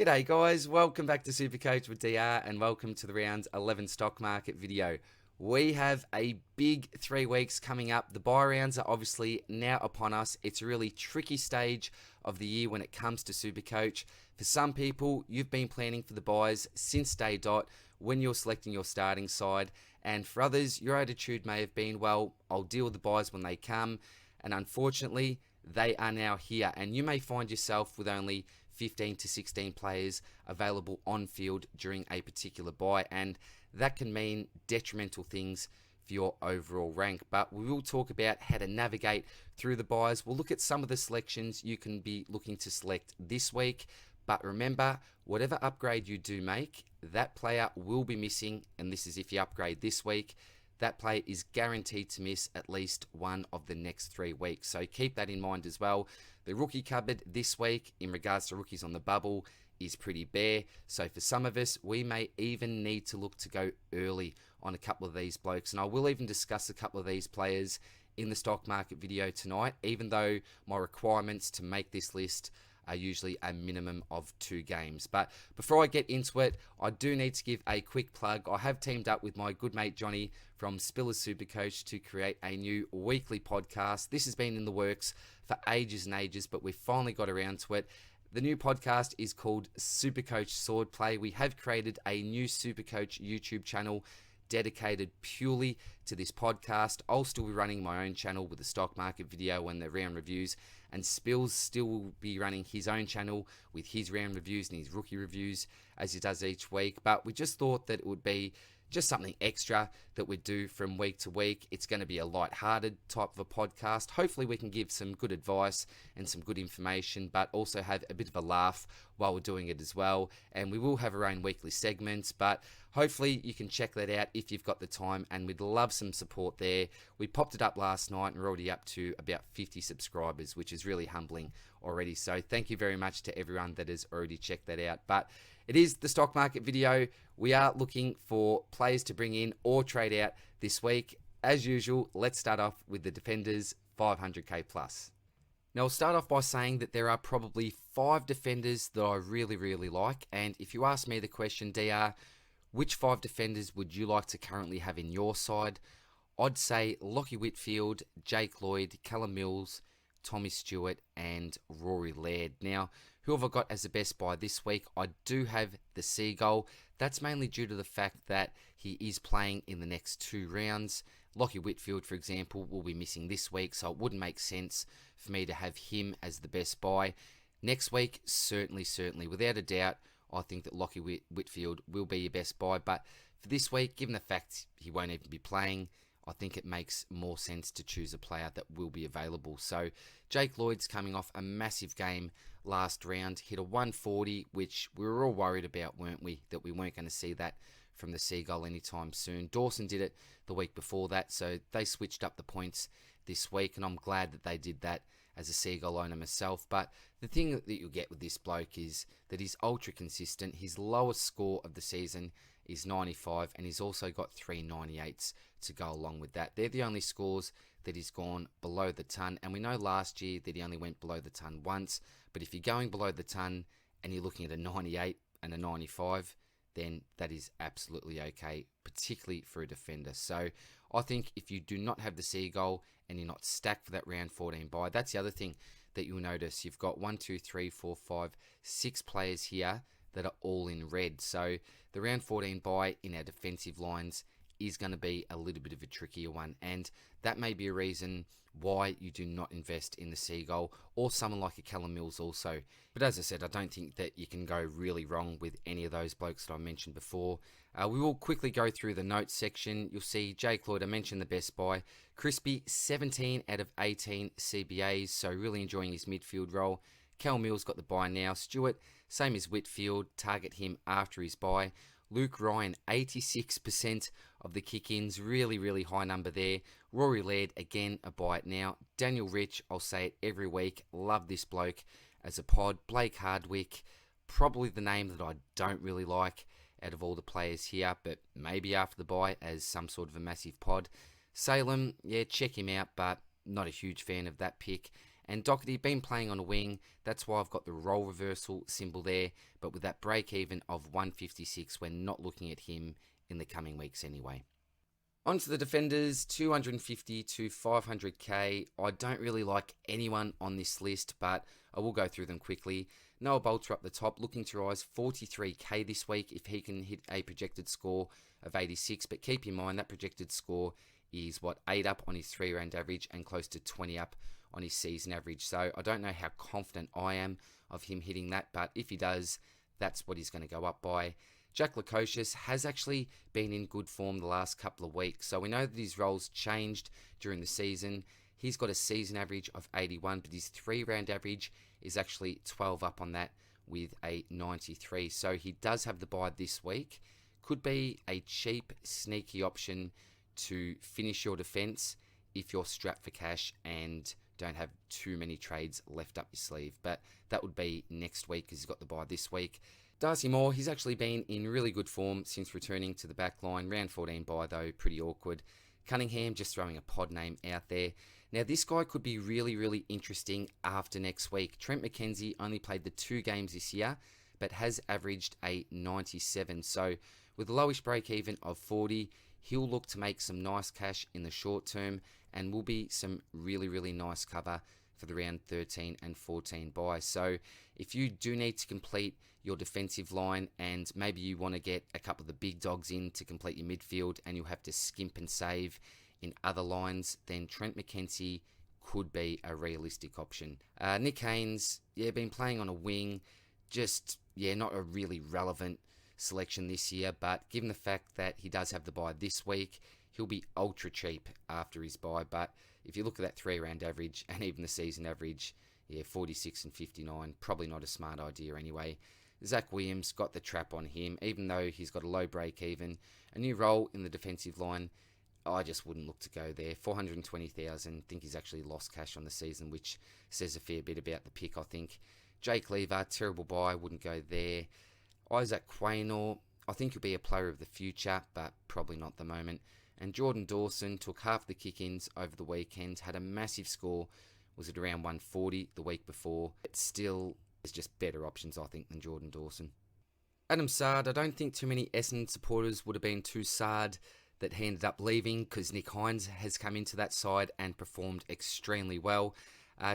G'day guys, welcome back to SuperCoach with DR and welcome to the round 11 stock market video. We have a big 3 weeks coming up. The buy rounds are obviously now upon us. It's a really tricky stage of the year when it comes to SuperCoach. For some people, you've been planning for the buys since day dot when you're selecting your starting side, and for others, your attitude may have been, well, I'll deal with the buys when they come, and unfortunately, they are now here, and you may find yourself with only 15 to 16 players available on field during a particular buy, and that can mean detrimental things for your overall rank. But we will talk about how to navigate through the buys. We'll look at some of the selections you can be looking to select this week, but remember, whatever upgrade you do make, that player will be missing, and this is if you upgrade this week. That player is guaranteed to miss at least one of the next 3 weeks. So keep that in mind as well. The rookie cupboard this week, in regards to rookies on the bubble, is pretty bare. So for some of us, we may even need to look to go early on a couple of these blokes. And I will even discuss a couple of these players in the stock market video tonight, even though my requirements to make this list are usually a minimum of 2 games. But before I get into it, I do need to give a quick plug. I have teamed up with my good mate Johnny from Spillers Supercoach to create a new weekly podcast. This has been in the works for ages and ages, but we've finally got around to it. The new podcast is called SuperCoach Swordplay. We have created a new SuperCoach YouTube channel dedicated purely to this podcast. I'll still be running my own channel with the stock market video and the round reviews, and Spills still will be running his own channel with his round reviews and his rookie reviews as he does each week. But we just thought that it would be just something extra that we do from week to week. It's going to be a light-hearted type of a podcast. Hopefully we can give some good advice and some good information, but also have a bit of a laugh while we're doing it as well. And we will have our own weekly segments, but hopefully you can check that out if you've got the time, and we'd love some support there. We popped it up last night and we're already up to about 50 subscribers, which is really humbling already. So thank you very much to everyone that has already checked that out. But it is the stock market video. We are looking for players to bring in or trade out this week. As usual, let's start off with the defenders 500k plus. Now, I'll start off by saying that there are probably 5 defenders that I really like. And if you ask me the question, DR, which 5 defenders would you like to currently have in your side? I'd say Lachie Whitfield, Jake Lloyd, Callum Mills, Tommy Stewart, and Rory Laird. Now, who have I got as the best buy this week? I do have the Seagull. That's mainly due to the fact that he is playing in the next 2 rounds. Lachie Whitfield, for example, will be missing this week, so it wouldn't make sense for me to have him as the best buy. Next week, certainly, without a doubt, I think that Lachie Whitfield will be your best buy. But for this week, given the fact he won't even be playing, I think it makes more sense to choose a player that will be available. So Jake Lloyd's coming off a massive game last round, hit a 140, which we were all worried about, weren't we? That we weren't going to see that from the Seagull anytime soon. Dawson did it the week before that, so they switched up the points this week, and I'm glad that they did that as a Seagull owner myself. But the thing that you'll get with this bloke is that he's ultra consistent. His lowest score of the season is 95, and he's also got 3 98s to go along with that. They're the only scores that he's gone below the ton, and we know last year that he only went below the ton once. But if you're going below the ton and you're looking at a 98 and a 95, then that is absolutely okay, particularly for a defender. So I think if you do not have the Seagull and you're not stacked for that round 14 buy, that's the other thing that you'll notice. You've got 1, 2, 3, 4, 5, 6 players here that are all in red. So the round 14 buy in our defensive lines is going to be a little bit of a trickier one, and that may be a reason why you do not invest in the Seagull or someone like a Callum Mills also. But as I said, I don't think that you can go really wrong with any of those blokes that I mentioned before. We will quickly go through the notes section. You'll see Jake Lloyd, I mentioned the best buy. Crispy, 17 out of 18 CBAs, so really enjoying his midfield role. Cal Mills got the buy now. Stewart, same as Whitfield, target him after his buy. Luke Ryan, 86% of the kick-ins, really high number there. Rory Laird, again, a buy it now. Daniel Rich, I'll say it every week, love this bloke as a pod. Blake Hardwick, probably the name that I don't really like out of all the players here, but maybe after the buy as some sort of a massive pod. Salem, yeah, check him out, but not a huge fan of that pick. And Doherty been playing on a wing. That's why I've got the role reversal symbol there. But with that break even of 156, we're not looking at him in the coming weeks anyway. On to the defenders, 250 to 500k. I don't really like anyone on this list, but I will go through them quickly. Noah Bolter up the top, looking to rise 43k this week if he can hit a projected score of 86. But keep in mind that projected score is 8 up on his 3-round average and close to 20 up on his season average. So I don't know how confident I am of him hitting that, but if he does, that's what he's going to go up by. Jack Lukosius has actually been in good form the last couple of weeks, so we know that his role's changed during the season. He's got a season average of 81, but his 3-round average is actually 12 up on that with a 93. So he does have the bye this week. Could be a cheap, sneaky option to finish your defence if you're strapped for cash and don't have too many trades left up your sleeve. But that would be next week because he's got the bye this week. Darcy Moore, he's actually been in really good form since returning to the back line. Round 14 bye though, pretty awkward. Cunningham, just throwing a pod name out there. Now this guy could be really, really interesting after next week. Trent McKenzie only played the 2 games this year, but has averaged a 97. So with a lowish break even of 40, he'll look to make some nice cash in the short term and will be some really, really nice cover for the round 13 and 14 bye. So if you do need to complete your defensive line and maybe you want to get a couple of the big dogs in to complete your midfield and you'll have to skimp and save in other lines, then Trent McKenzie could be a realistic option. Nick Haynes, been playing on a wing, not a really relevant selection this year, but given the fact that he does have the bye this week, he'll be ultra cheap after his bye. But if you look at that 3-round average and even the season average, 46 and 59, probably not a smart idea anyway. Zach Williams got the trap on him, even though he's got a low break even. A new role in the defensive line, I just wouldn't look to go there. 420,000, think he's actually lost cash on the season, which says a fair bit about the pick, I think. Jake Lever, terrible buy, wouldn't go there. Isaac Quaynor, I think he'll be a player of the future, but probably not at the moment. And Jordan Dawson took half the kick-ins over the weekend, had a massive score, was it around 140 the week before. But still, there's just better options, I think, than Jordan Dawson. Adam Sard, I don't think too many Essendon supporters would have been too sad that he ended up leaving because Nick Hines has come into that side and performed extremely well.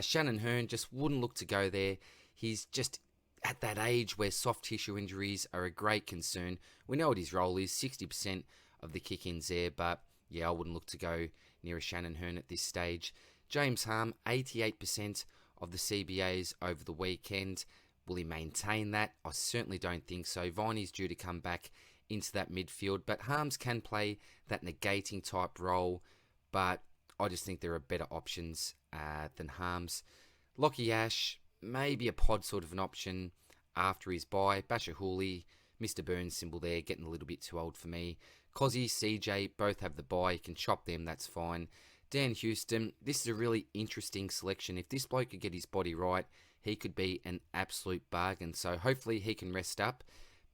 Shannon Hearn just wouldn't look to go there. He's just at that age where soft tissue injuries are a great concern. We know what his role is, 60% of the kick-ins there, but I wouldn't look to go near a Shannon Hearn at this stage. James Harm, 88% of the CBAs over the weekend. Will he maintain that? I certainly don't think so. Viney's due to come back into that midfield, but Harms can play that negating type role, but I just think there are better options than Harms. Lockie Ash, maybe a pod sort of an option after his bye. Basher Hooley, Mr. Burns symbol there, getting a little bit too old for me. Cozzy, CJ, both have the bye. You can chop them, that's fine. Dan Houston, this is a really interesting selection. If this bloke could get his body right, he could be an absolute bargain. So hopefully he can rest up.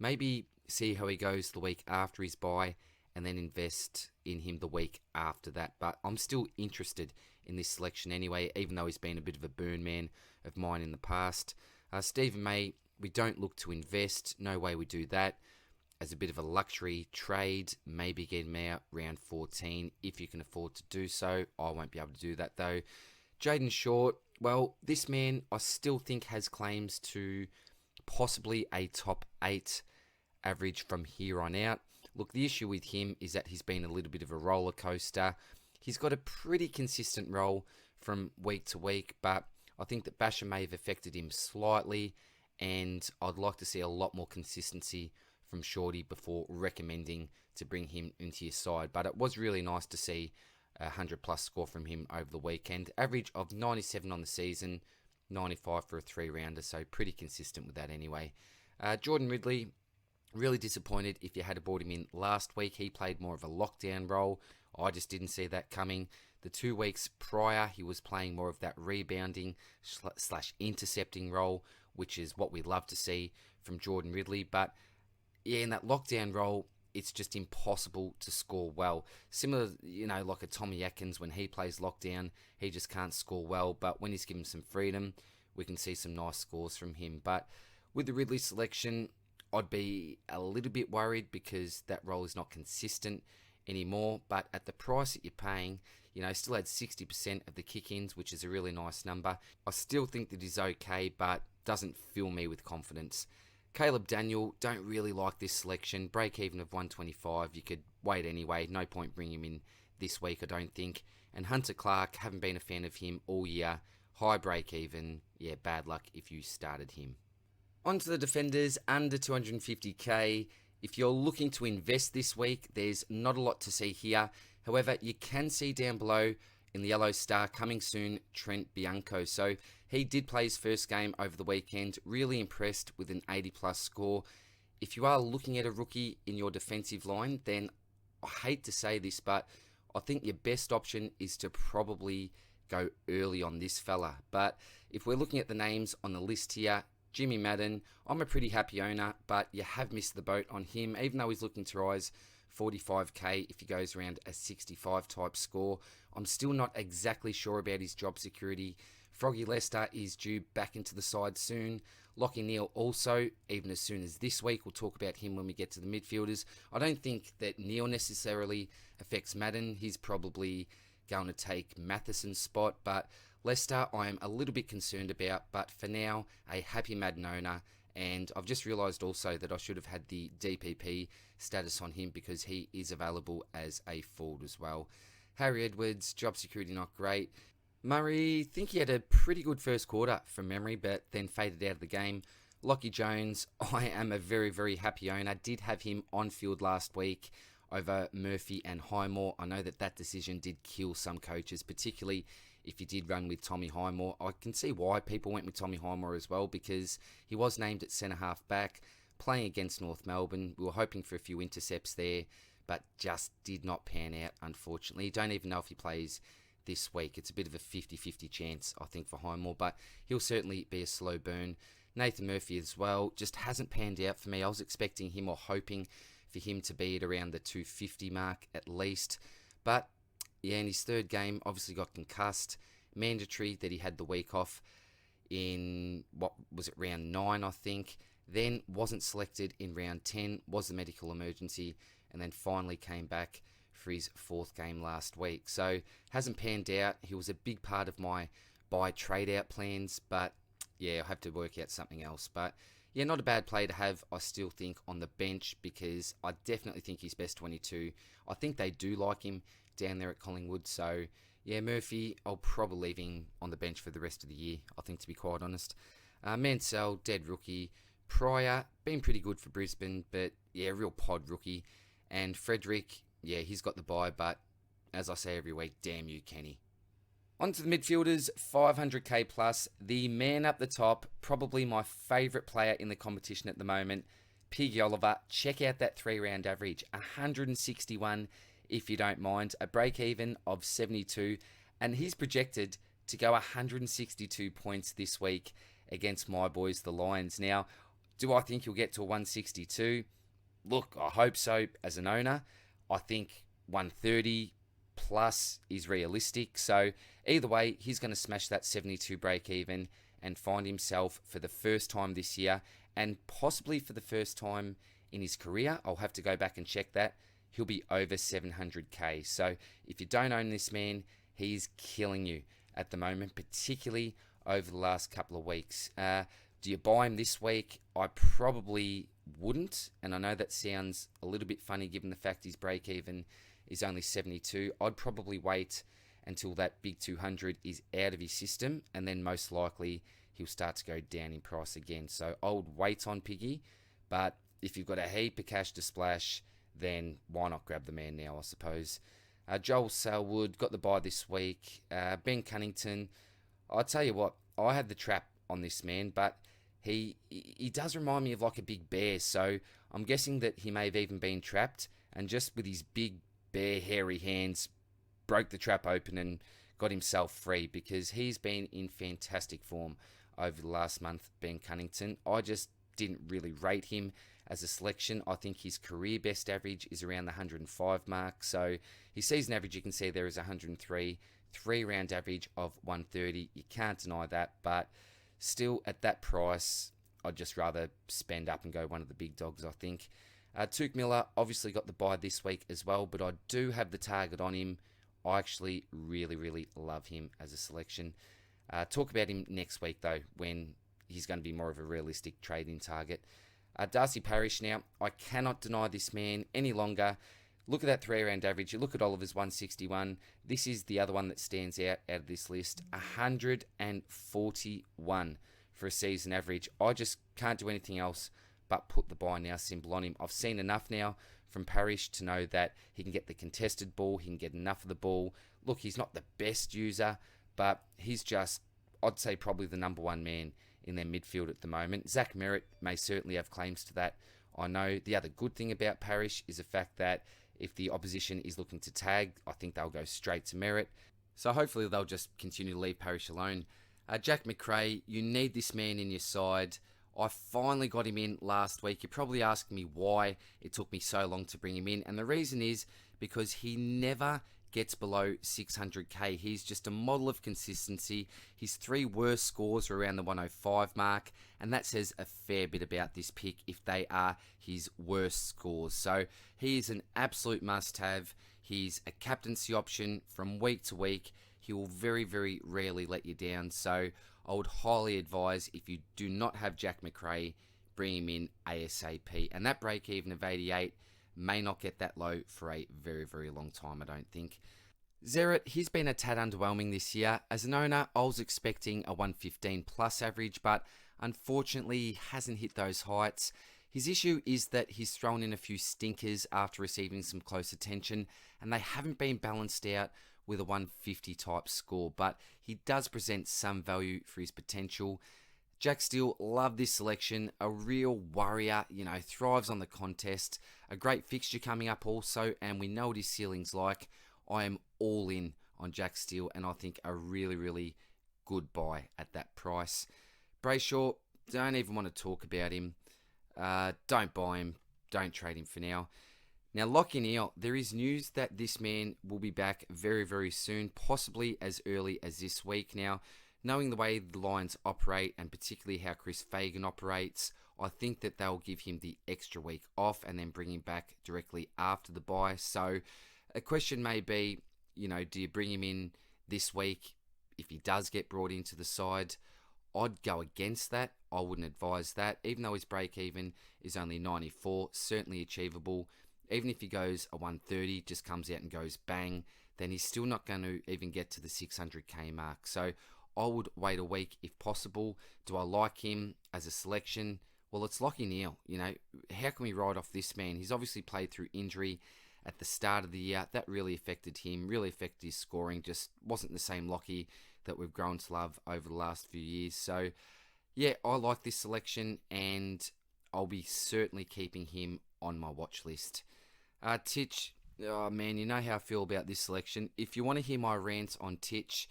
Maybe see how he goes the week after his bye and then invest in him the week after that. But I'm still interested in this selection anyway, even though he's been a bit of a burn man of mine in the past. Stephen May, we don't look to invest. No way we do that. As a bit of a luxury trade, maybe get him out round 14 if you can afford to do so. I won't be able to do that though. Jaden Short, well, this man I still think has claims to possibly a top 8 average from here on out. Look, the issue with him is that he's been a little bit of a roller coaster. He's got a pretty consistent role from week to week, but I think that Basher may have affected him slightly, and I'd like to see a lot more consistency from Shorty before recommending to bring him into your side. But it was really nice to see a 100 plus score from him over the weekend. Average of 97 on the season, 95 for a 3-rounder, so pretty consistent with that anyway. Jordan Ridley, really disappointed if you had bought him in last week. He played more of a lockdown role. I just didn't see that coming. The 2 weeks prior, he was playing more of that rebounding / intercepting role, which is what we love to see from Jordan Ridley. But in that lockdown role, it's just impossible to score well. Similar, like a Tommy Atkins, when he plays lockdown, he just can't score well. But when he's given some freedom, we can see some nice scores from him. But with the Ridley selection, I'd be a little bit worried because that role is not consistent anymore. But at the price that you're paying, still had 60% of the kick-ins, which is a really nice number. I still think that he's okay, but doesn't fill me with confidence. Caleb Daniel, don't really like this selection. Break even of 125. You could wait anyway. No point bringing him in this week, I don't think. And Hunter Clark, haven't been a fan of him all year. High break even. Yeah, bad luck if you started him. On to the defenders under 250k. If you're looking to invest this week, there's not a lot to see here. However, you can see down below in the yellow star coming soon, Trent Bianco. So he did play his first game over the weekend. Really impressed with an 80 plus score. If you are looking at a rookie in your defensive line, then I hate to say this, but I think your best option is to probably go early on this fella. But if we're looking at the names on the list here, Jimmy Madden, I'm a pretty happy owner, but you have missed the boat on him, even though he's looking to rise 45k if he goes around a 65 type score. I'm still not exactly sure about his job security. Froggy Lester is due back into the side soon. Lockie Neal also, even as soon as this week. We'll talk about him when we get to the midfielders. I don't think that Neal necessarily affects Madden. He's probably going to take Matheson's spot, but Lester I am a little bit concerned about, but for now, a happy Madden owner. And I've just realised also that I should have had the DPP status on him because he is available as a forward as well. Harry Edwards, job security not great. Murray, think he had a pretty good first quarter from memory, but then faded out of the game. Lockie Jones, I am a very, very happy owner. Did have him on field last week over Murphy and Highmore. I know that decision did kill some coaches, particularly if you did run with Tommy Highmore. I can see why people went with Tommy Highmore as well, because he was named at centre-half back, playing against North Melbourne. We were hoping for a few intercepts there, but just did not pan out, unfortunately. Don't even know if he plays this week. It's a bit of a 50-50 chance, I think, for Highmore, but he'll certainly be a slow burn. Nathan Murphy as well, just hasn't panned out for me. I was expecting him or hoping for him to be at around the 250 mark at least, but yeah, in his third game, obviously got concussed. Mandatory that he had the week off in, round 9, I think. Then wasn't selected in round 10, was the medical emergency, and then finally came back for his fourth game last week. So hasn't panned out. He was a big part of my buy trade out plans, but yeah, I'll have to work out something else. But yeah, not a bad play to have, I still think, on the bench, because I definitely think he's best 22. I think they do like him down there at Collingwood. So yeah, Murphy, I'll probably leave him on the bench for the rest of the year, I think, to be quite honest. Mansell, dead rookie. Pryor, been pretty good for Brisbane, but yeah, real pod rookie. And Frederick, yeah, he's got the bye, but as I say every week, damn you, Kenny. On to the midfielders, 500k plus. The man up the top, probably my favourite player in the competition at the moment, Piggy Oliver. Check out that 3-round average, 161 if you don't mind, a break even of 72, and he's projected to go 162 points this week against my boys, the Lions. Now, do I think he'll get to 162? Look, I hope so as an owner. I think 130 plus is realistic. So either way, he's going to smash that 72 break even and find himself for the first time this year, and possibly for the first time in his career. I'll have to go back and check that. He'll be over 700k. So if you don't own this man, he's killing you at the moment, particularly over the last couple of weeks. Do you buy him this week? I probably wouldn't, and I know that sounds a little bit funny given the fact his break even is only 72. I'd probably wait until that big 200 is out of his system, and then most likely he'll start to go down in price again. So I would wait on Piggy, but if you've got a heap of cash to splash, then why not grab the man now, I suppose. Joel Selwood got the bye this week. Ben Cunnington, I'll tell you what, I had the trap on this man, but he does remind me of like a big bear, so I'm guessing that he may have even been trapped, and just with his big, bare, hairy hands, broke the trap open and got himself free, because he's been in fantastic form over the last month, Ben Cunnington. I just didn't really rate him as a selection. I think his career best average is around the 105 mark. So his season average, you can see there is 103, 3-round average of 130. You can't deny that, but still at that price, I'd just rather spend up and go one of the big dogs, I think. Touk Miller obviously got the bye this week as well, but I do have the target on him. I actually really, really love him as a selection. Talk about him next week, though, when he's going to be more of a realistic trading target. Darcy Parish now, I cannot deny this man any longer. Look at that 3-round average. You look at Oliver's 161. This is the other one that stands out of this list. 141 for a season average. I just can't do anything else but put the buy now symbol on him. I've seen enough now from Parish to know that he can get the contested ball. He can get enough of the ball. Look, he's not the best user, but he's just, I'd say, probably the number one man in their midfield at the moment. Zach Merritt may certainly have claims to that. I know the other good thing about Parish is the fact that if the opposition is looking to tag, I think they'll go straight to Merritt. So hopefully they'll just continue to leave Parish alone. Jack Macrae, you need this man in your side. I finally got him in last week. You're probably asking me why it took me so long to bring him in. And the reason is because he never gets below 600k. He's just a model of consistency. His 3 worst scores are around the 105 mark. And that says a fair bit about this pick if they are his worst scores. So he is an absolute must-have. He's a captaincy option from week to week. He will very, very rarely let you down. So I would highly advise, if you do not have Jack Macrae, bring him in ASAP. And that break even of 88 may not get that low for a very, very long time, I don't think. Zerrett, he's been a tad underwhelming this year. As an owner, I was expecting a 115 plus average, but unfortunately he hasn't hit those heights. His issue is that he's thrown in a few stinkers after receiving some close attention, and they haven't been balanced out with a 150 type score, but he does present some value for his potential. Jack Steele, love this selection, a real warrior, thrives on the contest, a great fixture coming up also, and we know what his ceiling's like. I am all in on Jack Steele, and I think a really, really good buy at that price. Brayshaw, don't even want to talk about him. Don't buy him, don't trade him for now. Now, Lachie Neale, there is news that this man will be back very, very soon, possibly as early as this week. Now, knowing the way the Lions operate, and particularly how Chris Fagan operates, I think that they'll give him the extra week off and then bring him back directly after the bye. So, a question may be, do you bring him in this week if he does get brought into the side? I'd go against that. I wouldn't advise that. Even though his break-even is only 94, certainly achievable. Even if he goes a 130, just comes out and goes bang, then he's still not going to even get to the 600k mark. So I would wait a week if possible. Do I like him as a selection? Well, it's Lachie Neale. How can we write off this man? He's obviously played through injury at the start of the year. That really affected him, really affected his scoring. Just wasn't the same Lachie that we've grown to love over the last few years. So, yeah, I like this selection, and I'll be certainly keeping him on my watch list. Titch, oh man, you know how I feel about this selection. If you want to hear my rants on Titch,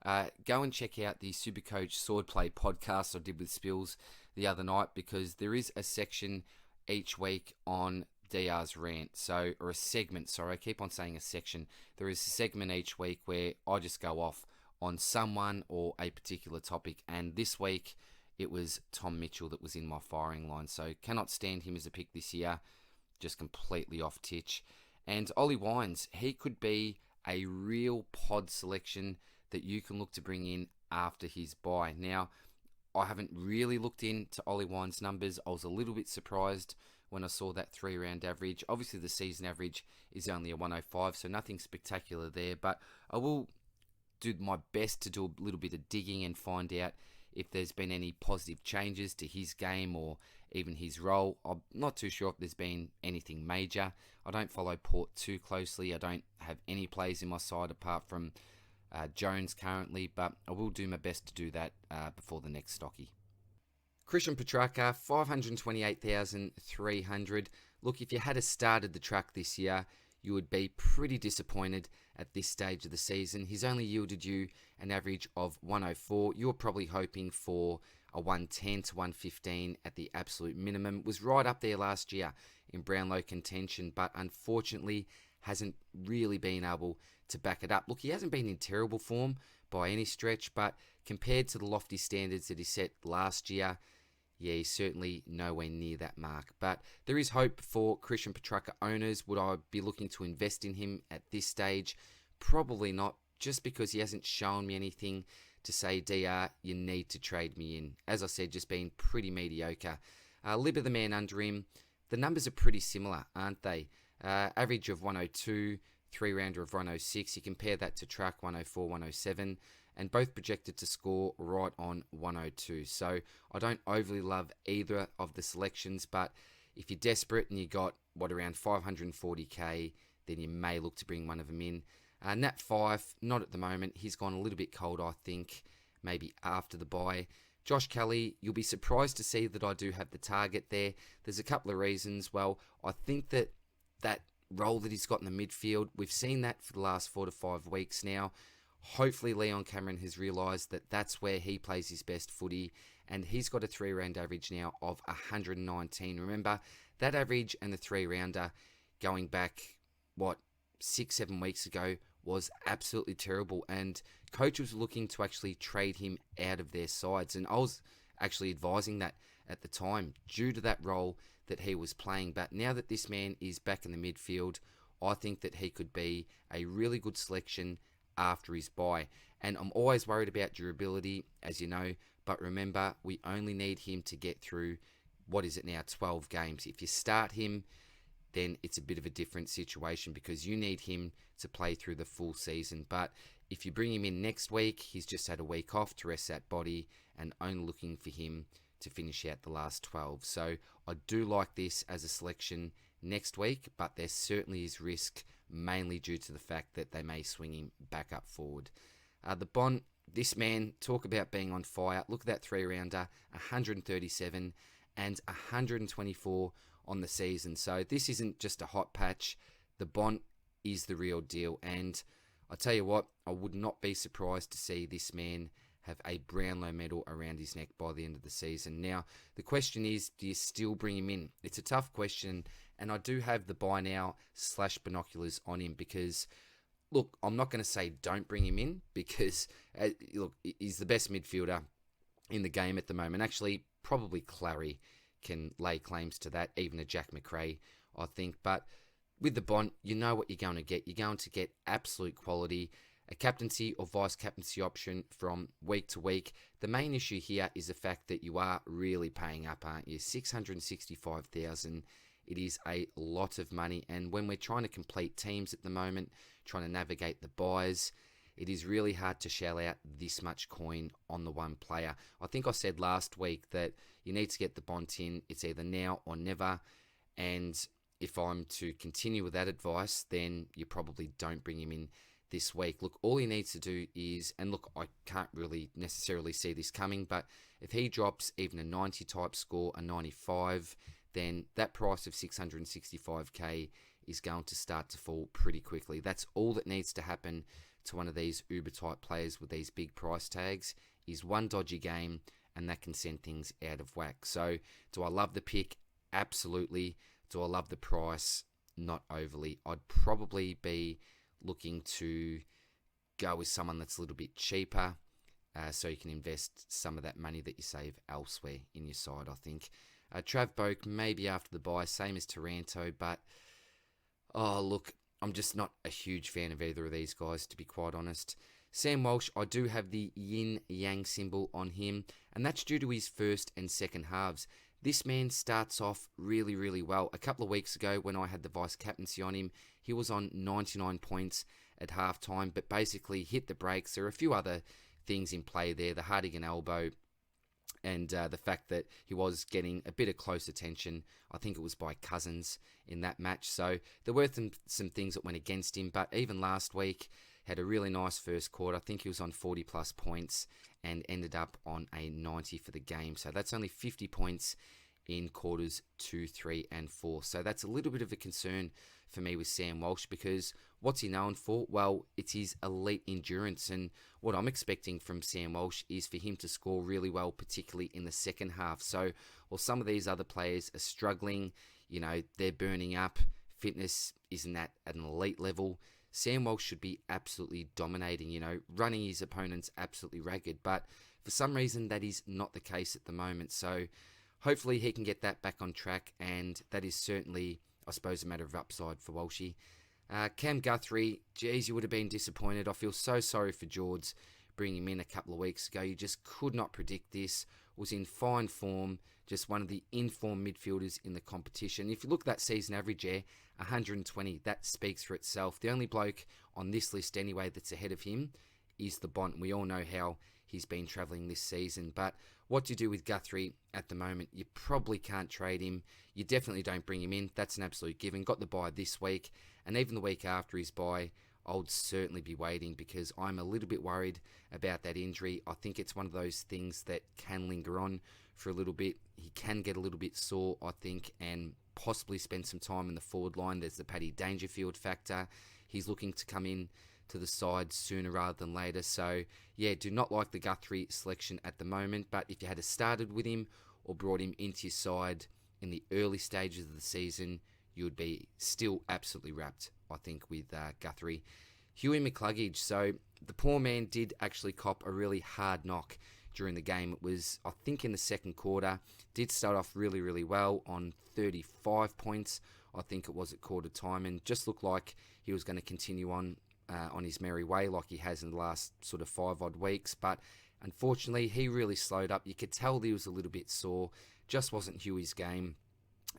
go and check out the SuperCoach Swordplay podcast I did with Spills the other night, because there is a section each week on DR's rant, or a segment, sorry, I keep on saying a section. There is a segment each week where I just go off on someone or a particular topic, and this week it was Tom Mitchell that was in my firing line, so cannot stand him as a pick this year. Just completely off Titch. And Ollie Wines, he could be a real pod selection that you can look to bring in after his bye. Now, I haven't really looked into Ollie Wines' numbers. I was a little bit surprised when I saw that 3-round average. Obviously, the season average is only a 105, so nothing spectacular there. But I will do my best to do a little bit of digging and find out if there's been any positive changes to his game or even his role. I'm not too sure if there's been anything major. I don't follow Port too closely. I don't have any plays in my side apart from Jones currently, but I will do my best to do that before the next stocky. Christian Petrarca, 528,300. Look, if you had started the truck this year, you would be pretty disappointed at this stage of the season. He's only yielded you an average of 104. You're probably hoping for a 110 to 115 at the absolute minimum. Was right up there last year in Brownlow contention, but unfortunately hasn't really been able to back it up. Look, he hasn't been in terrible form by any stretch, but compared to the lofty standards that he set last year, yeah, he's certainly nowhere near that mark. But there is hope for Christian Petracca owners. Would I be looking to invest in him at this stage? Probably not, just because he hasn't shown me anything to say, DR, you need to trade me in. As I said, just been pretty mediocre. Lib of the man under him, the numbers are pretty similar, aren't they? Average of 102, 3-rounder of 106. You compare that to Truck 104, 107, and both projected to score right on 102. So I don't overly love either of the selections, but if you're desperate and you got, around 540k, then you may look to bring one of them in. Nat 5, not at the moment. He's gone a little bit cold, I think, maybe after the bye. Josh Kelly, you'll be surprised to see that I do have the target there. There's a couple of reasons. Well, I think that role that he's got in the midfield, we've seen that for the last 4 to 5 weeks now. Hopefully Leon Cameron has realised that that's where he plays his best footy, and he's got a 3-round average now of 119. Remember, that average and the 3-rounder going back, 6-7 weeks ago was absolutely terrible, and coach was looking to actually trade him out of their sides, and I was actually advising that at the time due to that role that he was playing. But now that this man is back in the midfield, I think that he could be a really good selection after his bye. And I'm always worried about durability, as you know, but remember, we only need him to get through, 12 games. If you start him, then it's a bit of a different situation because you need him to play through the full season. But if you bring him in next week, he's just had a week off to rest that body and only looking for him to finish out the last 12. So I do like this as a selection next week, but there certainly is risk, mainly due to the fact that they may swing him back up forward. The Bond, this man, talk about being on fire. Look at that 3-rounder, 137 and 124 on the season. So this isn't just a hot patch. The Bond is the real deal. And I tell you what, I would not be surprised to see this man have a Brownlow medal around his neck by the end of the season. Now, the question is, do you still bring him in? It's a tough question, and I do have the buy now / binoculars on him because, look, I'm not going to say don't bring him in because, look, he's the best midfielder in the game at the moment. Actually, probably Clary can lay claims to that, even a Jack McRae, I think. But with the Bond, you know what you're going to get. You're going to get absolute quality, a captaincy or vice-captaincy option from week to week. The main issue here is the fact that you are really paying up, aren't you? $665,000. It is a lot of money, and when we're trying to complete teams at the moment, trying to navigate the buys, it is really hard to shell out this much coin on the one player. I think I said last week that you need to get the Bond in. It's either now or never, and if I'm to continue with that advice, then you probably don't bring him in this week. Look, all he needs to do is, and look, I can't really necessarily see this coming, but if he drops even a 90 type score, a 95, then that price of 665k is going to start to fall pretty quickly. That's all that needs to happen to one of these Uber type players with these big price tags, is one dodgy game, and that can send things out of whack. So do I love the pick? Absolutely. Do I love the price? Not overly. I'd probably be looking to go with someone that's a little bit cheaper, so you can invest some of that money that you save elsewhere in your side, I think. Trav Boak, maybe after the buy, same as Taranto, but look, I'm just not a huge fan of either of these guys, to be quite honest. Sam Walsh, I do have the yin-yang symbol on him, and that's due to his first and second halves. This man starts off really, really well. A couple of weeks ago, when I had the vice-captaincy on him, he was on 99 points at halftime, but basically hit the brakes. There are a few other things in play there, the Hardigan elbow, and the fact that he was getting a bit of close attention. I think it was by Cousins in that match. So there were some things that went against him, but even last week, had a really nice first quarter. I think he was on 40 plus points and ended up on a 90 for the game. So that's only 50 points in quarters 2, 3, and 4. So that's a little bit of a concern for me with Sam Walsh, because what's he known for? Well, it's his elite endurance, and what I'm expecting from Sam Walsh is for him to score really well, particularly in the second half. So while some of these other players are struggling, they're burning up, fitness isn't at an elite level, Sam Walsh should be absolutely dominating, running his opponents absolutely ragged. But for some reason, that is not the case at the moment. So hopefully he can get that back on track, and that is certainly, I suppose, a matter of upside for Walshy. Cam Guthrie, geez, you would have been disappointed. I feel so sorry for George bringing him in a couple of weeks ago. You just could not predict this. Was in fine form, just one of the in-form midfielders in the competition. If you look at that season average, 120, that speaks for itself. The only bloke on this list anyway that's ahead of him is the Bont. We all know how he's been travelling this season. But what do you do with Guthrie at the moment? You probably can't trade him. You definitely don't bring him in. That's an absolute given. Got the bye this week, and even the week after his bye, I would certainly be waiting, because I'm a little bit worried about that injury. I think it's one of those things that can linger on for a little bit. He can get a little bit sore, I think, and possibly spend some time in the forward line. There's the Paddy Dangerfield factor. He's looking to come in to the side sooner rather than later. So, yeah, do not like the Guthrie selection at the moment. But if you had started with him or brought him into your side in the early stages of the season, you would be still absolutely wrapped, I think, with Guthrie. Huey McCluggage. So the poor man did actually cop a really hard knock during the game. It was, I think, in the second quarter. Did start off really, really well on 35 points, I think it was at quarter time, and just looked like he was going to continue on his merry way like he has in the last sort of 5 odd weeks. But unfortunately, he really slowed up. You could tell he was a little bit sore. Just wasn't Huey's game.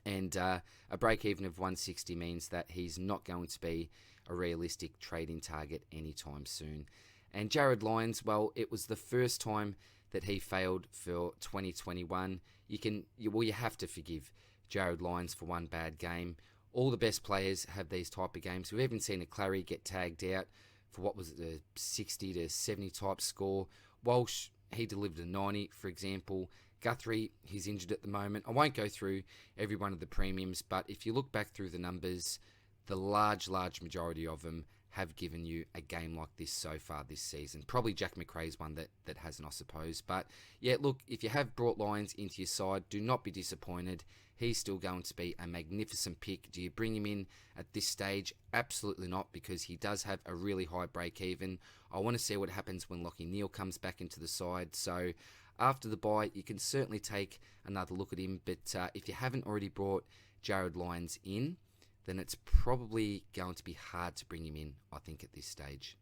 And a break-even of 160 means that he's not going to be a realistic trading target anytime soon. And Jared Lyons, well, it was the first time that he failed for 2021. You have to forgive Jared Lyons for one bad game. All the best players have these type of games. We've even seen a Clary get tagged out for what was it, a 60 to 70 type score. Walsh, he delivered a 90, for example. Guthrie, he's injured at the moment. I won't go through every one of the premiums, but if you look back through the numbers, the large majority of them have given you a game like this so far this season. Probably Jack McRae's one that hasn't, I suppose. But yeah, look, if you have brought Lyons into your side, do not be disappointed. He's still going to be a magnificent pick. Do you bring him in at this stage? Absolutely not, because he does have a really high break even. I want to see what happens when Lachie Neale comes back into the side. So after the bye, you can certainly take another look at him. But if you haven't already brought Jared Lyons in, then it's probably going to be hard to bring him in, I think, at this stage.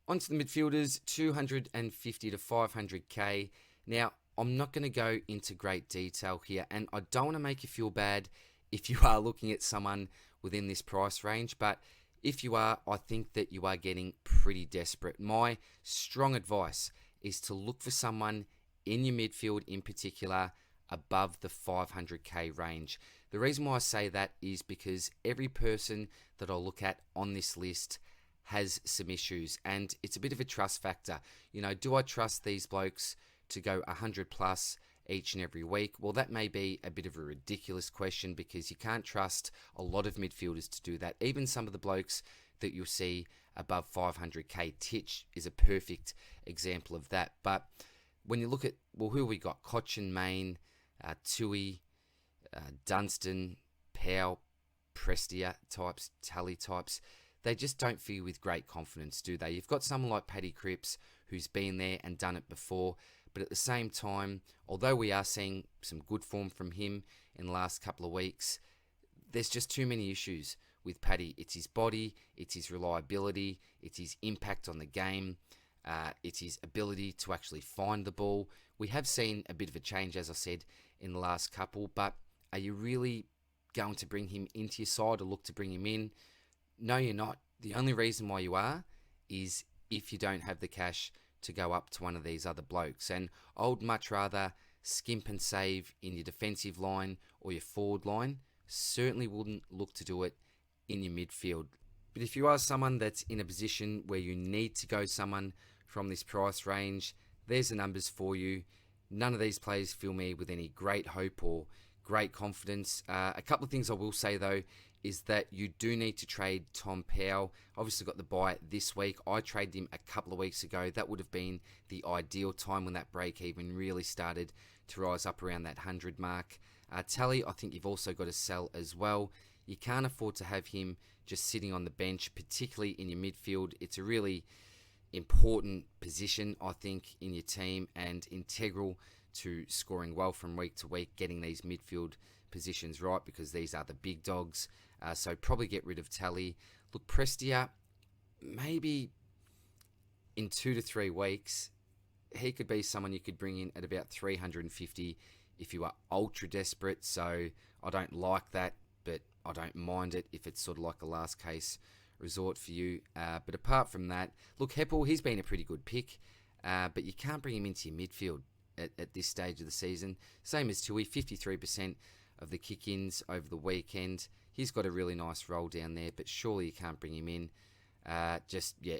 On to the midfielders, 250 to 500k. Now, I'm not going to go into great detail here, and I don't want to make you feel bad if you are looking at someone within this price range, but if you are, I think that you are getting pretty desperate. My strong advice is to look for someone in your midfield in particular above the 500k range. The reason why I say that is because every person that I'll look at on this list has some issues, and it's a bit of a trust factor. Do I trust these blokes to go 100 plus each and every week? Well, that may be a bit of a ridiculous question, because you can't trust a lot of midfielders to do that. Even some of the blokes that you'll see above 500k, Titch is a perfect example of that. But when you look at, well, who we got? Cochin, Main, Tui, Dunstan, Powell, Prestia types, Tally types, they just don't fill you with great confidence, do they? You've got someone like Paddy Cripps who's been there and done it before, but at the same time, although we are seeing some good form from him in the last couple of weeks, there's just too many issues with Paddy. It's his body, it's his reliability, it's his impact on the game, it's his ability to actually find the ball. We have seen a bit of a change, as I said, in the last couple, but are you really going to bring him into your side or look to bring him in? No, you're not. The only reason why you are is if you don't have the cash to go up to one of these other blokes. And I would much rather skimp and save in your defensive line or your forward line. Certainly wouldn't look to do it in your midfield. But if you are someone that's in a position where you need to go someone from this price range, there's the numbers for you. None of these players fill me with any great hope or great confidence. A couple of things I will say though, is that you do need to trade Tom Powell. Obviously got the bye this week. I traded him a couple of weeks ago. That would have been the ideal time when that break even really started to rise up around that 100 mark. Tally, I think you've also got to sell as well. You can't afford to have him just sitting on the bench, particularly in your midfield. It's a really important position, I think, in your team and integral to scoring well from week to week, getting these midfield positions right, because these are the big dogs. So probably get rid of Tally. Look, Prestia, maybe in 2 to 3 weeks, he could be someone you could bring in at about 350 if you are ultra desperate. So I don't like that, but I don't mind it if it's sort of like a last case resort for you. But apart from that, look, Heppel, he's been a pretty good pick, but you can't bring him into your midfield at this stage of the season. Same as Tui, 53% of the kick-ins over the weekend. He's got a really nice roll down there, but surely you can't bring him in.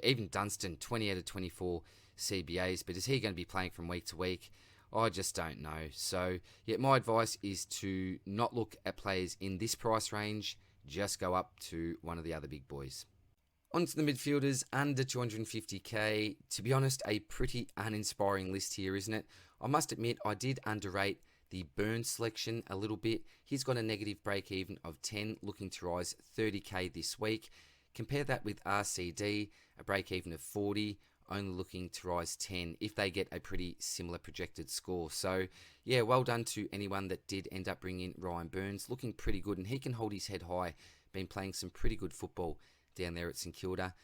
Even Dunstan, 20 out of 24 CBAs, but is he going to be playing from week to week? I just don't know. So, my advice is to not look at players in this price range, just go up to one of the other big boys. On to the midfielders under 250k. To be honest, a pretty uninspiring list here, isn't it? I must admit, I did underrate the Burns selection a little bit. He's got a negative break-even of 10, looking to rise 30k this week. Compare that with RCD, a break-even of 40, only looking to rise 10 if they get a pretty similar projected score. So, well done to anyone that did end up bringing in Ryan Burns. Looking pretty good, and he can hold his head high. Been playing some pretty good football down there at St Kilda.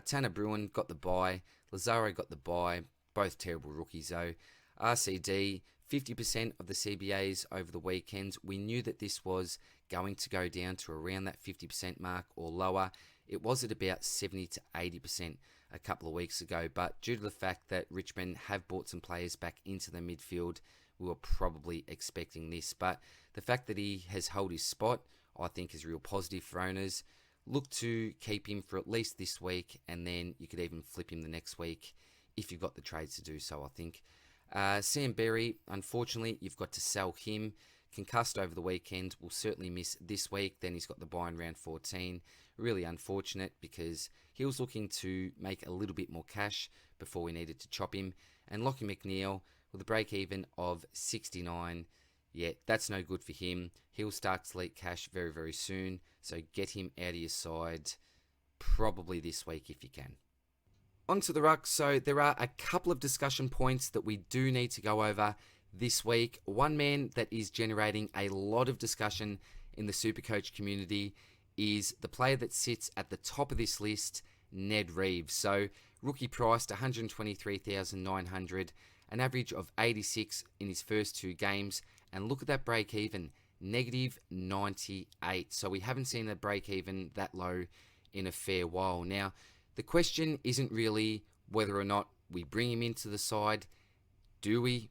Tanner Bruin got the bye. Lazaro got the bye. Both terrible rookies, though. RCD, 50% of the CBAs over the weekend. We knew that this was going to go down to around that 50% mark or lower. It was at about 70 to 80% a couple of weeks ago, but due to the fact that Richmond have brought some players back into the midfield, we were probably expecting this. But the fact that he has held his spot, I think, is real positive for owners. Look to keep him for at least this week, and then you could even flip him the next week if you've got the trades to do so, I think. Sam Berry, unfortunately, you've got to sell him. Concussed over the weekend, will certainly miss this week. Then he's got the bye in round 14. Really unfortunate, because he was looking to make a little bit more cash before we needed to chop him. And Lockie McNeil with a break-even of 69. That's no good for him. He'll start to leak cash very, very soon. So get him out of your side probably this week if you can. On to the Ruck. So there are a couple of discussion points that we do need to go over this week. One man that is generating a lot of discussion in the SuperCoach community is the player that sits at the top of this list, Ned Reeves. So rookie priced 123,900, an average of 86 in his first 2 games. And look at that break even, negative 98. So we haven't seen a break even that low in a fair while. Now, the question isn't really whether or not we bring him into the side. Do we?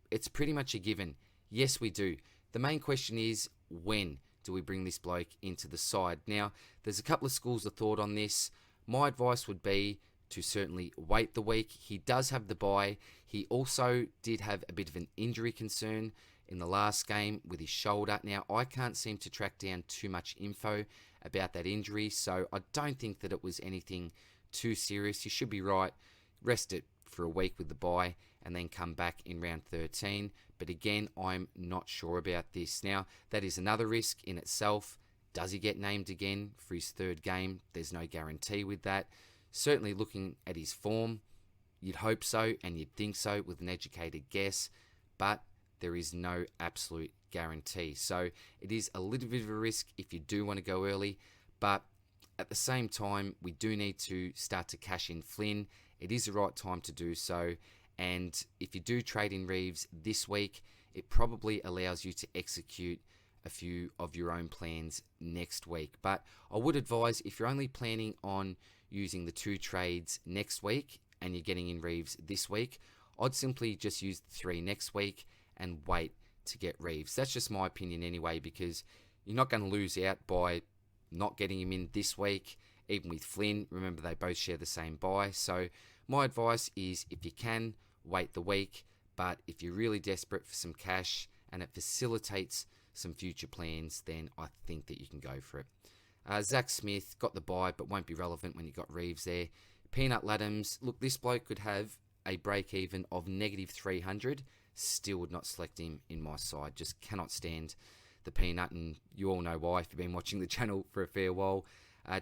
It's pretty much a given. Yes, we do. The main question is, when do we bring this bloke into the side? Now, there's a couple of schools of thought on this. My advice would be to certainly wait the week. He does have the bye. He also did have a bit of an injury concern in the last game with his shoulder. Now, I can't seem to track down too much info about that injury, so I don't think that it was anything too serious. He should be right. Rest it for a week with the bye and then come back in round 13. But again, I'm not sure about this. Now, that is another risk in itself. Does he get named again for his 3rd game? There's no guarantee with that. Certainly looking at his form, you'd hope so and you'd think so with an educated guess, but there is no absolute guarantee. So it is a little bit of a risk if you do want to go early, but at the same time, we do need to start to cash in Flynn. It is the right time to do so. And if you do trade in Reeves this week, it probably allows you to execute a few of your own plans next week. But I would advise, if you're only planning on using the 2 trades next week and you're getting in Reeves this week, I'd simply just use the 3 next week and wait to get Reeves. That's just my opinion anyway, because you're not going to lose out by not getting him in this week. Even with Flynn, remember they both share the same bye. So my advice is, if you can, wait the week. But if you're really desperate for some cash and it facilitates some future plans, then I think that you can go for it. Zach Smith got the bye, but won't be relevant when you got Reeves there. Peanut Laddams, look, this bloke could have a break even of negative 300. Still would not select him in my side. Just cannot stand the Peanut, and you all know why if you've been watching the channel for a fair while.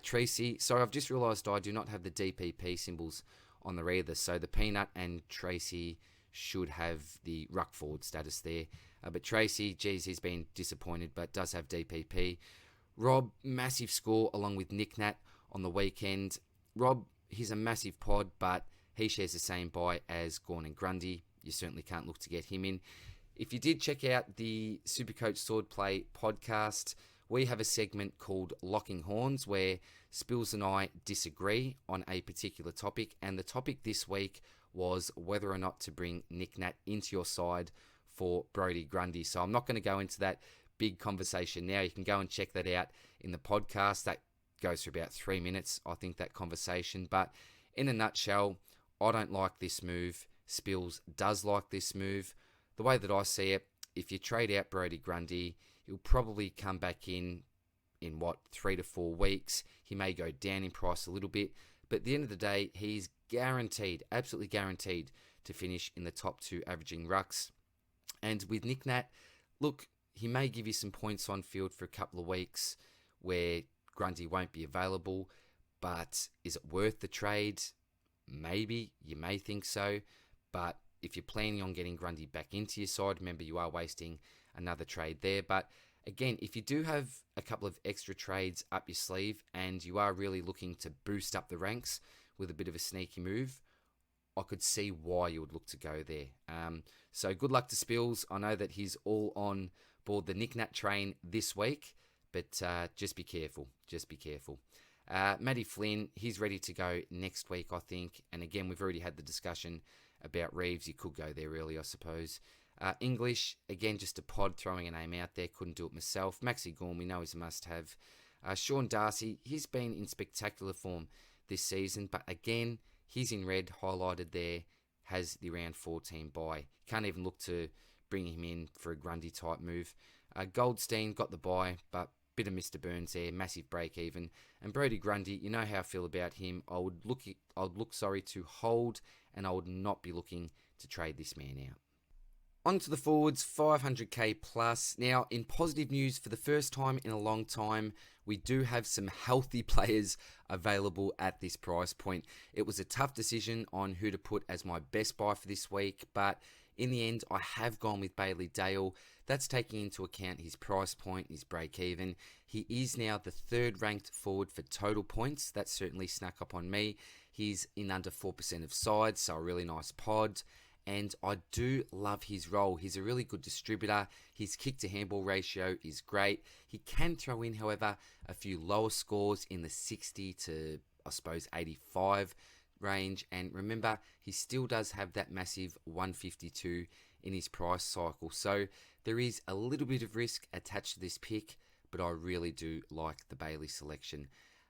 Tracy, sorry, I've just realised I do not have the DPP symbols on there either. So the Peanut and Tracy should have the ruck forward status there. But Tracy, geez, he's been disappointed, but does have DPP. Rob, massive score along with Nick Nat on the weekend. Rob, he's a massive pod, but he shares the same bye as Gawn and Grundy. You certainly can't look to get him in. If you did check out the SuperCoach Swordplay podcast, we have a segment called Locking Horns where Spills and I disagree on a particular topic, and the topic this week was whether or not to bring Nick Nat into your side for Brodie Grundy. So I'm not going to go into that big conversation now. You can go and check that out in the podcast. That goes for about 3 minutes, I think, that conversation. But in a nutshell, I don't like this move. Spills does like this move. The way that I see it, if you trade out Brodie Grundy, he'll probably come back in 3 to 4 weeks. He may go down in price a little bit, but at the end of the day, he's guaranteed, absolutely guaranteed, to finish in the top 2 averaging rucks. And with Nick Nat, look, he may give you some points on field for a couple of weeks where Grundy won't be available, but is it worth the trade? Maybe, you may think so, but if you're planning on getting Grundy back into your side, remember you are wasting another trade there. But again, if you do have a couple of extra trades up your sleeve and you are really looking to boost up the ranks with a bit of a sneaky move, I could see why you would look to go there. So good luck to Spills. I know that he's all on board the Nick Nat train this week, but just be careful. Just be careful. Matty Flynn, he's ready to go next week, I think. And again, we've already had the discussion about Reeves. You could go there early, I suppose. English, again, just a pod throwing a name out there. Couldn't do it myself. Maxi Gawn, we know he's a must-have. Sean Darcy, he's been in spectacular form this season, but again, he's in red, highlighted there, has the round 14 bye. Can't even look to bring him in for a Grundy type move. Goldstein got the bye, but bit of Mr. Burns there, massive break even. And Brodie Grundy, you know how I feel about him. I would look to hold, and I would not be looking to trade this man out. On to the forwards, 500k plus. Now, in positive news, for the first time in a long time, we do have some healthy players available at this price point. It was a tough decision on who to put as my best buy for this week, but in the end, I have gone with Bailey Dale. That's taking into account his price point, his break even. He is now the 3rd ranked forward for total points. That certainly snuck up on me. He's in under 4% of sides, so a really nice pod. And I do love his role. He's a really good distributor. His kick to handball ratio is great. He can throw in, however, a few lower scores in the 60 to, I suppose, 85 range. And remember, he still does have that massive 152 in his price cycle. So there is a little bit of risk attached to this pick, but I really do like the Bailey selection.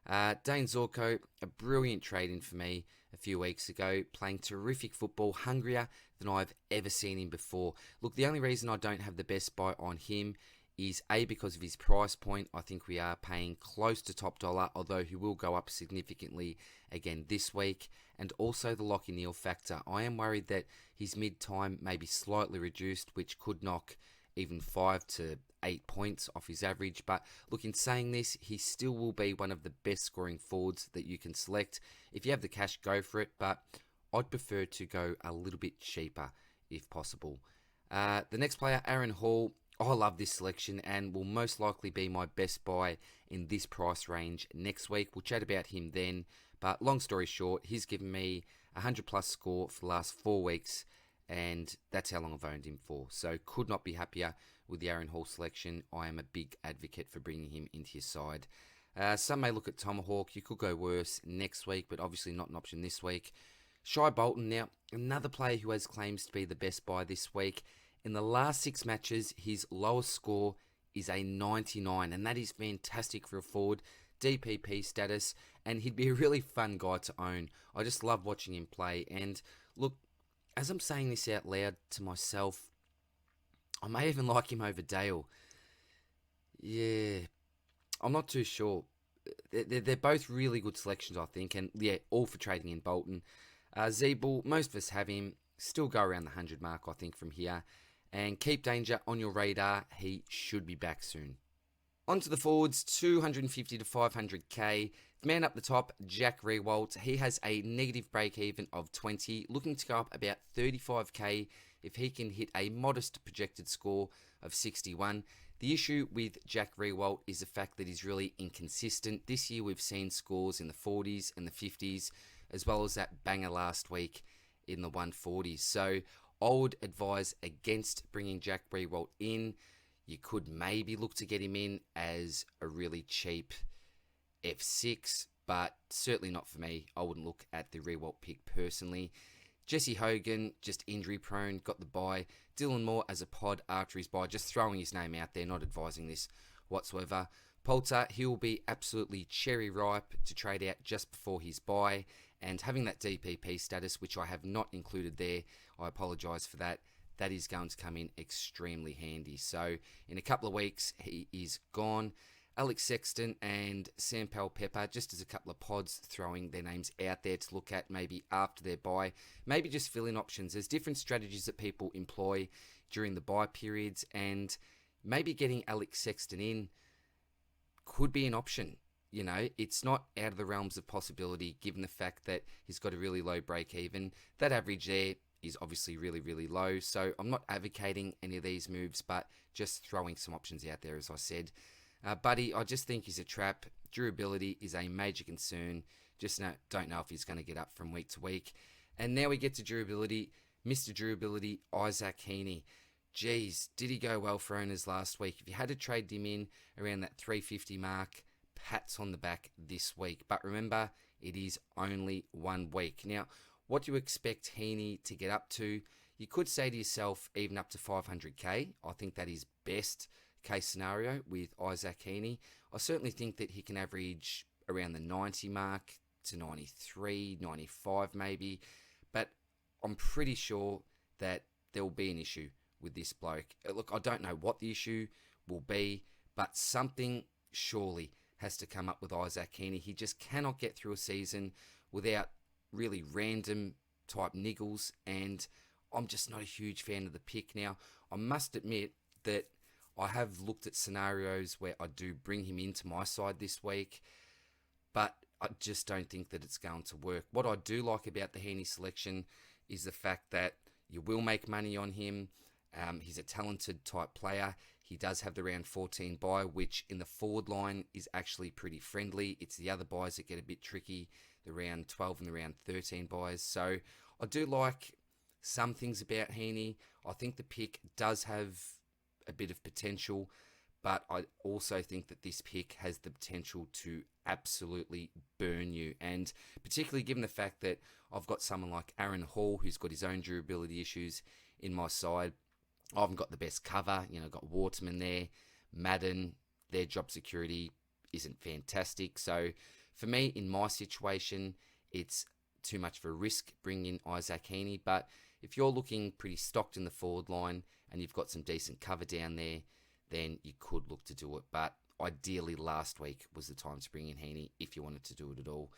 Dane Zorko, a brilliant trade-in for me a few weeks ago, playing terrific football, hungrier than I've ever seen him before. Look, the only reason I don't have the best buy on him is A, because of his price point. I think we are paying close to top dollar, although he will go up significantly again this week, and also the Lockie Neal factor. I am worried that his mid-time may be slightly reduced, which could knock even 5 to 8 points off his average. But look, in saying this, he still will be one of the best scoring forwards that you can select. If you have the cash, go for it, but I'd prefer to go a little bit cheaper if possible. The next player, Aaron Hall. I love this selection and will most likely be my best buy in this price range next week. We'll chat about him then, but long story short, he's given me a 100 plus score for the last 4 weeks, and that's how long I've owned him for. So could not be happier with the Aaron Hall selection. I am a big advocate for bringing him into your side. Some may look at Tomahawk. You could go worse next week, but obviously not an option this week. Shai Bolton, now another player who has claims to be the best buy this week. In the last 6 matches, his lowest score is a 99, and that is fantastic for a forward. DPP status, and he'd be a really fun guy to own. I just love watching him play. And look, as I'm saying this out loud to myself, I may even like him over Dale. Yeah, I'm not too sure. they're both really good selections, I think, and yeah, all for trading in Bolton. Zeeble, most of us have him. Still go around the 100 mark, I think, from here. And keep danger on your radar. He should be back soon. On to the forwards, 250 to 500k. The man up the top, Jack Riewoldt, he has a negative break-even of 20, looking to go up about 35k if he can hit a modest projected score of 61. The issue with Jack Riewoldt is the fact that he's really inconsistent. This year we've seen scores in the 40s and the 50s, as well as that banger last week in the 140s. So I would advise against bringing Jack Riewoldt in. You could maybe look to get him in as a really cheap F6, but certainly not for me. I wouldn't look at the Riewoldt pick personally. Jesse Hogan, just injury prone, got the bye. Dylan Moore as a pod after his bye, just throwing his name out there, not advising this whatsoever. Poulter, he will be absolutely cherry ripe to trade out just before his bye, and having that DPP status, which I have not included there, I apologise for that. That is going to come in extremely handy. So in a couple of weeks, he is gone. Alex Sexton and Sam Powell-Pepper, just as a couple of pods, throwing their names out there to look at maybe after their bye. Maybe just fill-in options. There's different strategies that people employ during the bye periods, and maybe getting Alex Sexton in could be an option. You know, it's not out of the realms of possibility given the fact that he's got a really low break-even. That average there is obviously really, really low. So I'm not advocating any of these moves, but just throwing some options out there, as I said. Buddy, I just think he's a trap. Durability is a major concern. Just don't know if he's going to get up from week to week. And now we get to durability. Mr. Durability, Isaac Heaney. Geez, did he go well for owners last week? If you had to trade him in around that 350 mark, pats on the back this week. But remember, it is only 1 week. Now, what do you expect Heaney to get up to? You could say to yourself, even up to 500k. I think that is best case scenario with Isaac Heaney. I certainly think that he can average around the 90 mark to 93, 95 maybe. But I'm pretty sure that there will be an issue with this bloke. Look, I don't know what the issue will be, but something surely has to come up with Isaac Heaney. He just cannot get through a season without really random type niggles, and I'm just not a huge fan of the pick. Now, I must admit that I have looked at scenarios where I do bring him into my side this week, but I just don't think that it's going to work. What I do like about the Heaney selection is the fact that you will make money on him. He's a talented type player. He does have the round 14 bye, which in the forward line is actually pretty friendly. It's the other buys that get a bit tricky, the round 12 and the round 13 buys. So I do like some things about Heaney. I think the pick does have a bit of potential, but I also think that this pick has the potential to absolutely burn you, and particularly given the fact that I've got someone like Aaron Hall who's got his own durability issues in my side. I haven't got the best cover, got Waterman there, Madden, their job security isn't fantastic. So for me, in my situation, it's too much of a risk bringing in Isaac Heaney. But if you're looking pretty stocked in the forward line and you've got some decent cover down there, then you could look to do it. But ideally, last week was the time to bring in Heaney if you wanted to do it at all.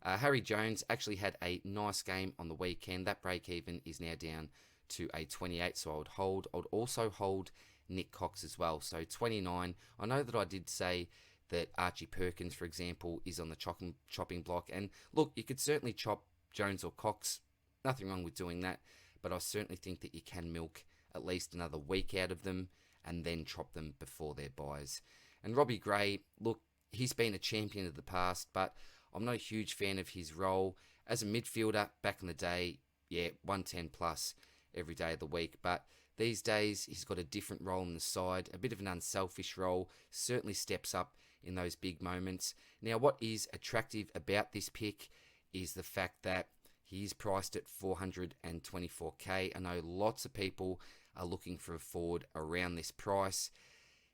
Harry Jones actually had a nice game on the weekend. That break-even is now down to a 28, so I would hold. I would also hold Nick Cox as well. So 29. I know that I did say that Archie Perkins, for example, is on the chopping block. And look, you could certainly chop Jones or Cox. Nothing wrong with doing that. But I certainly think that you can milk at least another week out of them and then chop them before their buys. And Robbie Gray, look, he's been a champion of the past, but I'm not a huge fan of his role. As a midfielder, back in the day, 110 plus every day of the week. But these days, he's got a different role in the side, a bit of an unselfish role, certainly steps up in those big moments. Now, what is attractive about this pick is the fact that he's priced at 424k. I know lots of people are looking for a forward around this price.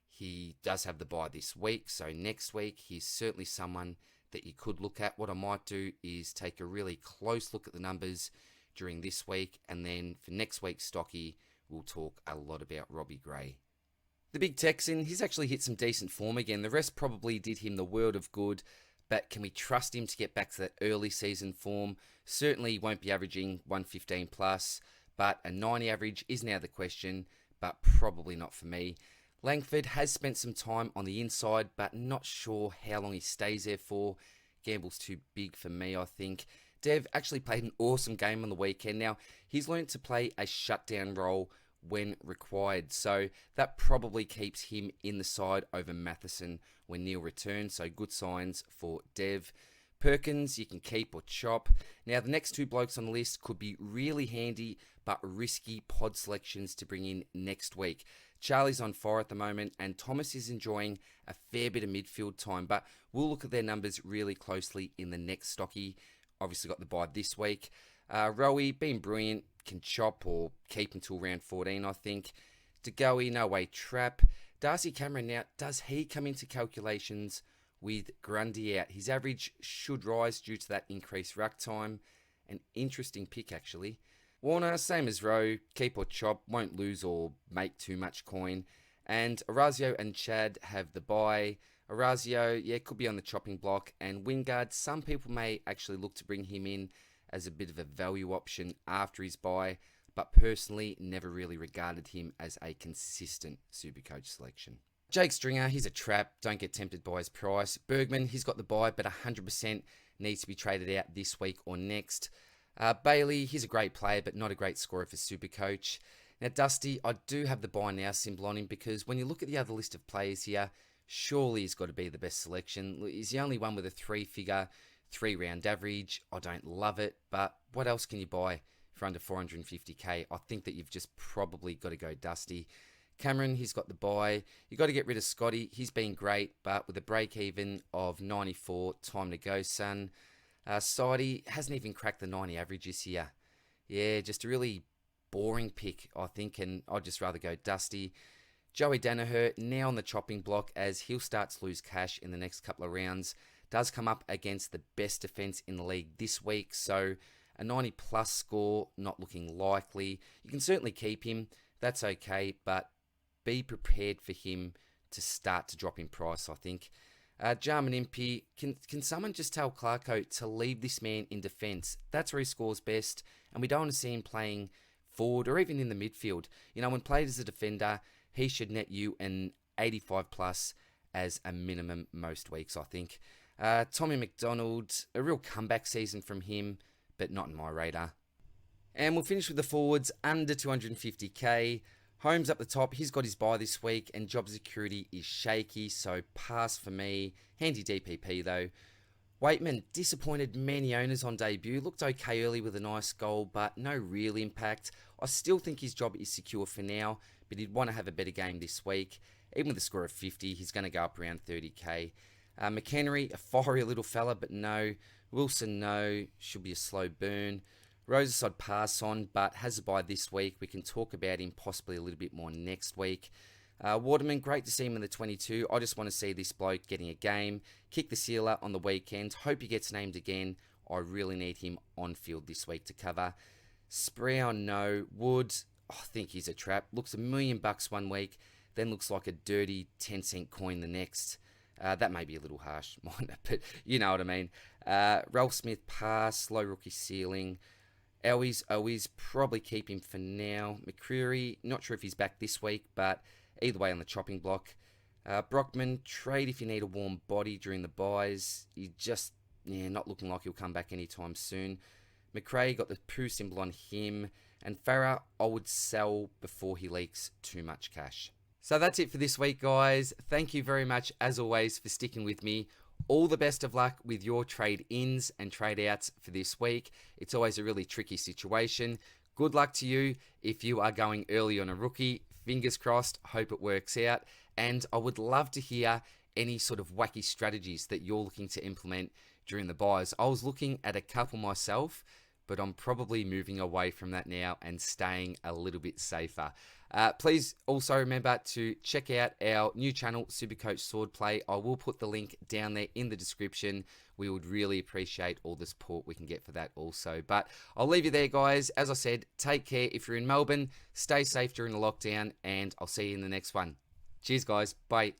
He does have the bye this week, so next week he's certainly someone that you could look at. What I might do is take a really close look at the numbers during this week, and then for next week's stocky, we'll talk a lot about Robbie Gray. The big Texan, he's actually hit some decent form again. The rest probably did him the world of good, but can we trust him to get back to that early season form? Certainly won't be averaging 115 plus, but a 90 average is now the question, but probably not for me. Langford has spent some time on the inside, but not sure how long he stays there for. Gamble's too big for me, I think. Dev actually played an awesome game on the weekend. Now, he's learned to play a shutdown role when required, so that probably keeps him in the side over Matheson when Neil returns, so good signs for Dev. Perkins, you can keep or chop. Now, the next two blokes on the list could be really handy but risky pod selections to bring in next week. Charlie's on fire at the moment, and Thomas is enjoying a fair bit of midfield time, but we'll look at their numbers really closely in the next stocky. Obviously got the bye this week. Rowie, been brilliant, can chop or keep until round 14, I think. DeGoey, no way, trap. Darcy Cameron, now, does he come into calculations with Grundy out? His average should rise due to that increased ruck time. An interesting pick, actually. Warner, same as Rowe, keep or chop, won't lose or make too much coin. And Orazio and Chad have the bye. Orazio, yeah, could be on the chopping block. And Wingard, some people may actually look to bring him in as a bit of a value option after his bye, but personally never really regarded him as a consistent Supercoach selection. Jake Stringer, he's a trap, don't get tempted by his price. Bergman, he's got the bye, but 100% needs to be traded out this week or next. Bailey, he's a great player, but not a great scorer for Supercoach. Now, Dusty, I do have the buy now symbol on him because when you look at the other list of players here, surely he's got to be the best selection. He's the only one with a 3-figure, 3-round average. I don't love it, but what else can you buy for under 450k? I think that you've just probably got to go Dusty. Cameron, he's got the buy. You've got to get rid of Scotty. He's been great, but with a break-even of 94, time to go, son. Sidey hasn't even cracked the 90 average this year. Yeah, just a really boring pick, I think, and I'd just rather go Dusty. Joey Danaher now on the chopping block as he'll start to lose cash in the next couple of rounds. Does come up against the best defence in the league this week, so a 90 plus score not looking likely. You can certainly keep him, that's okay, but be prepared for him to start to drop in price, I think. Jarman Impey, can someone just tell Clarko to leave this man in defence? That's where he scores best, and we don't want to see him playing forward or even in the midfield. You know, when played as a defender, he should net you an 85 plus as a minimum most weeks, I think. Tommy McDonald, a real comeback season from him, but not in my radar. And we'll finish with the forwards under 250k. Holmes up the top, he's got his bye this week, and job security is shaky, so pass for me. Handy DPP though. Waitman, disappointed many owners on debut. Looked okay early with a nice goal, but no real impact. I still think his job is secure for now, but he'd want to have a better game this week. Even with a score of 50, he's going to go up around 30k. McHenry, a fiery little fella, but no. Wilson, no. Should be a slow burn. Roses I'd pass on, but has a bye this week. We can talk about him possibly a little bit more next week. Waterman, great to see him in the 22. I just want to see this bloke getting a game. Kick the sealer on the weekend. Hope he gets named again. I really need him on field this week to cover. Sproul, no. Wood, I think he's a trap. Looks $1 million one week, then looks like a dirty 10-cent coin the next. That may be a little harsh, but you know what I mean. Ralph Smith, pass. Low rookie ceiling. Always probably keep him for now. McCreary, not sure if he's back this week, but either way on the chopping block. Brockman, trade if you need a warm body during the buys. He just, not looking like he'll come back anytime soon. McRae, got the poo symbol on him. And Farah, I would sell before he leaks too much cash. So that's it for this week, guys. Thank you very much, as always, for sticking with me. All the best of luck with your trade-ins and trade-outs for this week. It's always a really tricky situation. Good luck to you if you are going early on a rookie. Fingers crossed, hope it works out. And I would love to hear any sort of wacky strategies that you're looking to implement during the buys. I was looking at a couple myself, but I'm probably moving away from that now and staying a little bit safer. Please also remember to check out our new channel, SuperCoach Swordplay. I will put the link down there in the description. We would really appreciate all the support we can get for that also. But I'll leave you there, guys. As I said, take care. If you're in Melbourne, stay safe during the lockdown, and I'll see you in the next one. Cheers, guys. Bye.